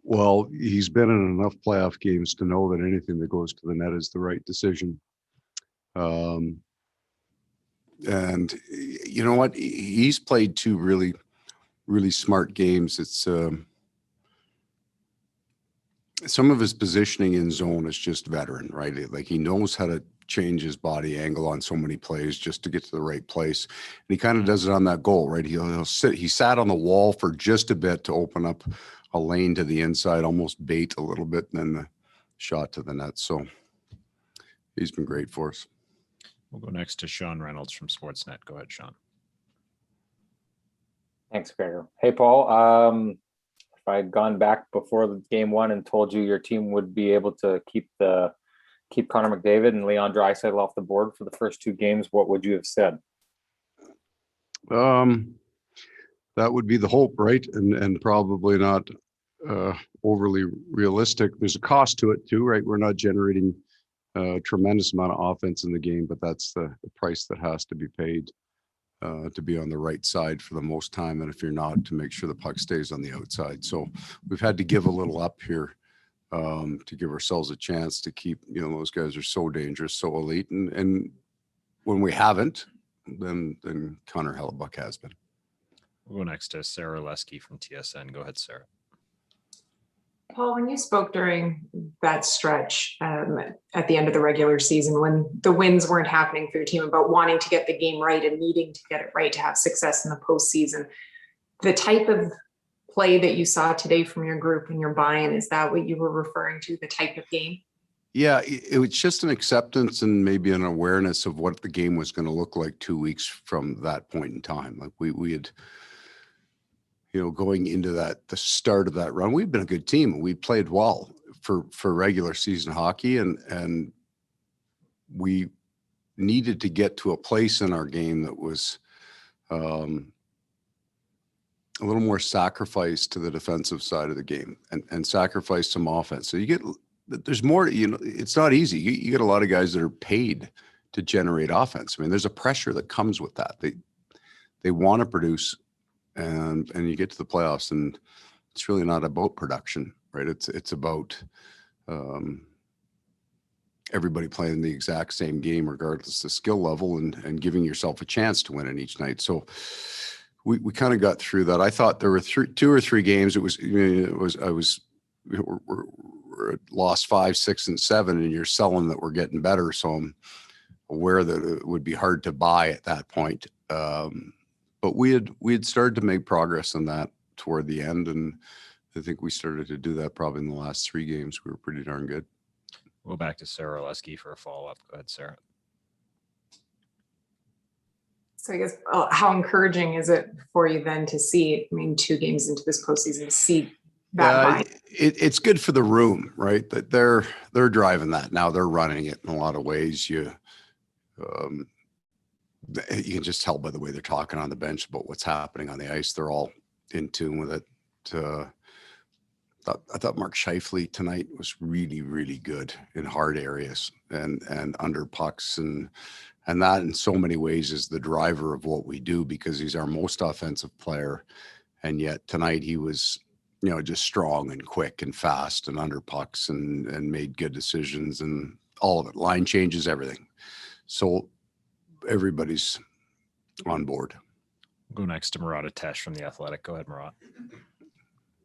Well, he's been in enough playoff games to know that anything that goes to the net is the right decision. And you know what? He's played two really, really smart games. It's some of his positioning in zone is just veteran, right? Like he knows how to change his body angle on so many plays just to get to the right place. And he kind of does it on that goal, right? He'll sit, he sat on the wall for just a bit to open up a lane to the inside, almost bait a little bit, and then the shot to the net. So he's been great for us. We'll go next to Sean Reynolds from Sportsnet. Go ahead, Sean. Thanks, Gregor. Hey, Paul. If I had gone back before game one and told you your team would be able to keep Connor McDavid and Leon Draisaitl off the board for the first two games, what would you have said? That would be the hope, right? And probably not overly realistic. There's a cost to it too, right? We're not generating a tremendous amount of offense in the game, but that's the price that has to be paid to be on the right side for the most time. And if you're not, to make sure the puck stays on the outside. So we've had to give a little up here to give ourselves a chance to keep, those guys are so dangerous, so elite. And when we haven't, then Connor Hellebuck has been. We'll go next to Sarah Lesky from TSN. Go ahead, Sarah. Paul, when you spoke during that stretch at the end of the regular season, when the wins weren't happening for your team, about wanting to get the game right and needing to get it right to have success in the postseason, the type of play that you saw today from your group and your buy-in, is that what you were referring to, the type of game? Yeah, it was just an acceptance and maybe an awareness of what the game was going to look like 2 weeks from that point in time. Like we had, going into the start of that run, we've been a good team. We played well for regular season hockey, and we needed to get to a place in our game that was a little more sacrifice to the defensive side of the game and sacrifice some offense. So there's more, it's not easy. You get a lot of guys that are paid to generate offense. I mean, there's a pressure that comes with that. They want to produce, and you get to the playoffs, and it's really not about production, right? It's about everybody playing the exact same game, regardless of skill level, and giving yourself a chance to win it each night. So we kind of got through that. I thought there were two or three games. We're lost 5, 6, and 7, and you're selling that we're getting better. So I'm aware that it would be hard to buy at that point. But we had started to make progress on that toward the end, and I think we started to do that probably in the last 3 games. We were pretty darn good. We'll go back to Sarah Lesky for a follow-up. Go ahead, Sarah. So I guess how encouraging is it for you then to see, 2 games into this postseason, to see that? It's good for the room, right? That they're driving that now. They're running it in a lot of ways. You can just tell by the way they're talking on the bench about what's happening on the ice. They're all in tune with it. I thought Mark Scheifele tonight was really, really good in hard areas and under pucks, and that in so many ways is the driver of what we do, because he's our most offensive player. And yet tonight he was, just strong and quick and fast and under pucks and made good decisions and all of it. Line changes, everything. So everybody's on board. We'll go next to Murat Atesh from The Athletic. Go ahead, Murat.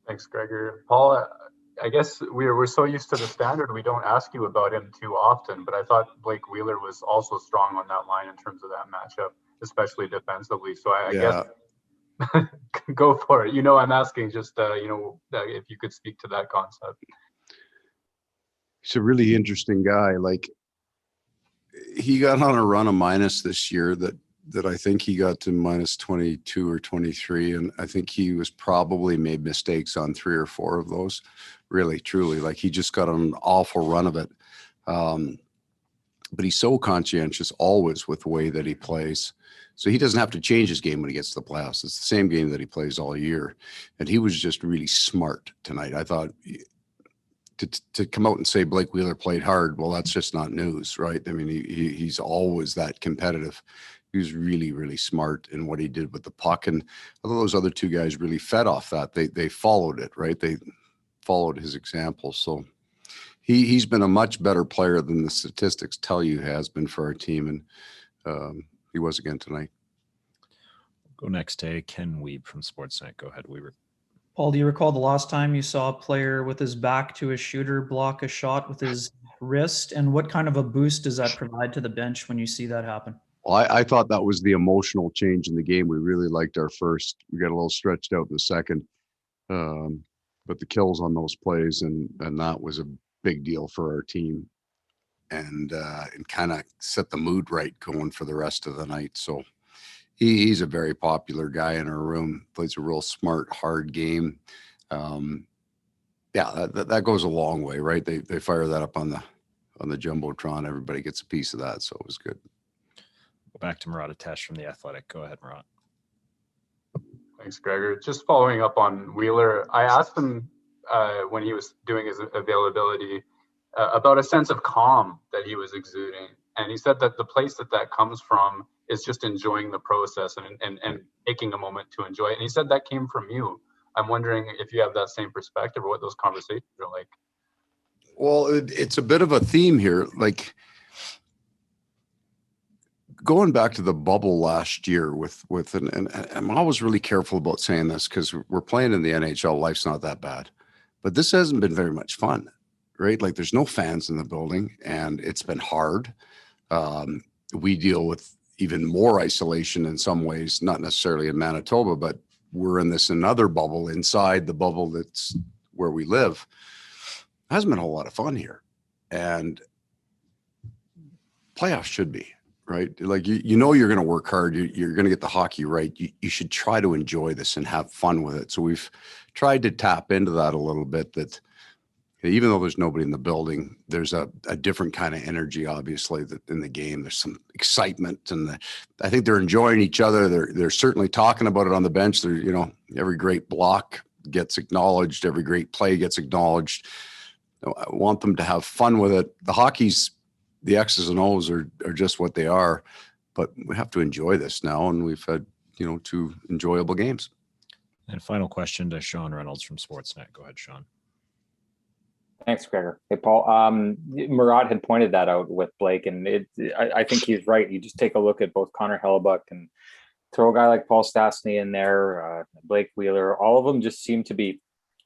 Thanks, Gregor. Paul, I guess we're so used to the standard, we don't ask you about him too often, but I thought Blake Wheeler was also strong on that line in terms of that matchup, especially defensively. So I guess go for it. I'm asking just, if you could speak to that concept. He's a really interesting guy. Like, he got on a run of minus this year that I think he got to minus 22 or 23. And I think he was probably made mistakes on 3 or 4 of those, really, truly. Like, he just got on an awful run of it. But he's so conscientious always with the way that he plays. So he doesn't have to change his game when he gets to the playoffs. It's the same game that he plays all year. And he was just really smart tonight. I thought to come out and say Blake Wheeler played hard, well, that's just not news, right? I mean, he's always that competitive. He was really, really smart in what he did with the puck. And although those other 2 guys really fed off that, they followed it, right? They followed his example. So he's been a much better player than the statistics tell you has been for our team. And he was again tonight. Go next to Ken Weeb from Sportsnet. Go ahead, Weaver. Paul, do you recall the last time you saw a player with his back to a shooter block a shot with his wrist? And what kind of a boost does that provide to the bench when you see that happen? Well, I thought that was the emotional change in the game. We really liked our first. We got a little stretched out in the second. But the kills on those plays, and that was a big deal for our team. And kind of set the mood right going for the rest of the night. So he's a very popular guy in our room, plays a real smart, hard game. That goes a long way, right? They fire that up on the Jumbotron. Everybody gets a piece of that. So it was good. Go back to Murat Atesh from The Athletic. Go ahead, Murat. Thanks, Gregor. Just following up on Wheeler, I asked him when he was doing his availability about a sense of calm that he was exuding. And he said that the place that comes from is just enjoying the process and taking a moment to enjoy it. And he said that came from you. I'm wondering if you have that same perspective or what those conversations are like. Well, it's a bit of a theme here. Like going back to the bubble last year and I'm always really careful about saying this because we're playing in the NHL. Life's not that bad, but this hasn't been very much fun, right? Like there's no fans in the building and it's been hard. We deal with even more isolation in some ways, not necessarily in Manitoba, but we're in this another bubble inside the bubble that's where we live. It hasn't been a whole lot of fun here. And playoffs should be, right? Like, you know, you're going to work hard. You're going to get the hockey right. You should try to enjoy this and have fun with it. So we've tried to tap into that a little bit, that even though there's nobody in the building, there's a different kind of energy, obviously, that in the game. There's some excitement, and I think they're enjoying each other. They're certainly talking about it on the bench. They're, you know, every great block gets acknowledged. Every great play gets acknowledged. I want them to have fun with it. The hockey's, the X's and O's are just what they are, but we have to enjoy this now, and we've had, you know, 2 enjoyable games. And final question to Sean Reynolds from Sportsnet. Go ahead, Sean. Thanks, Gregor. Hey, Paul. Murat had pointed that out with Blake, and I think he's right. You just take a look at both Connor Hellebuck and throw a guy like Paul Stastny in there, Blake Wheeler. All of them just seem to be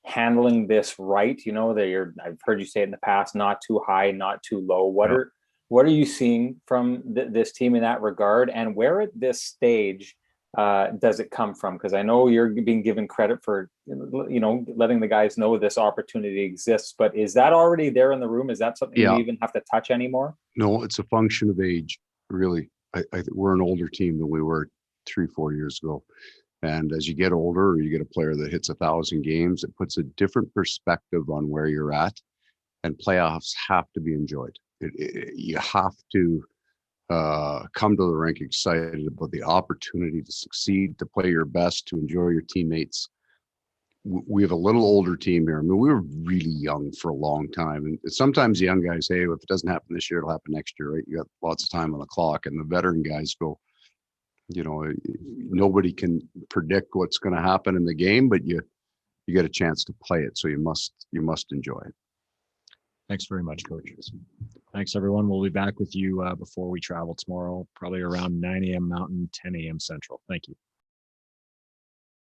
handling this right. You know, I've heard you say it in the past, not too high, not too low. What are you seeing from this team in that regard, and where at this stage does it come from? Because I know you're being given credit for, you know, letting the guys know this opportunity exists, but is that already there in the room? Is that something you even have to touch anymore? No, it's a function of age, really. We're an older team than we were 3-4 years ago. And as you get older, or you get a player that hits 1,000 games, it puts a different perspective on where you're at. And playoffs have to be enjoyed. You have to come to the rink excited about the opportunity to succeed, to play your best, to enjoy your teammates. We have a little older team here. I mean, we were really young for a long time. And sometimes the young guys say, well, if it doesn't happen this year, it'll happen next year, right? You got lots of time on the clock. And the veteran guys go, you know, nobody can predict what's going to happen in the game, but you get a chance to play it. So you must enjoy it. Thanks very much, Coach. Thanks, everyone. We'll be back with you before we travel tomorrow, probably around 9 a.m. Mountain, 10 a.m. Central. Thank you.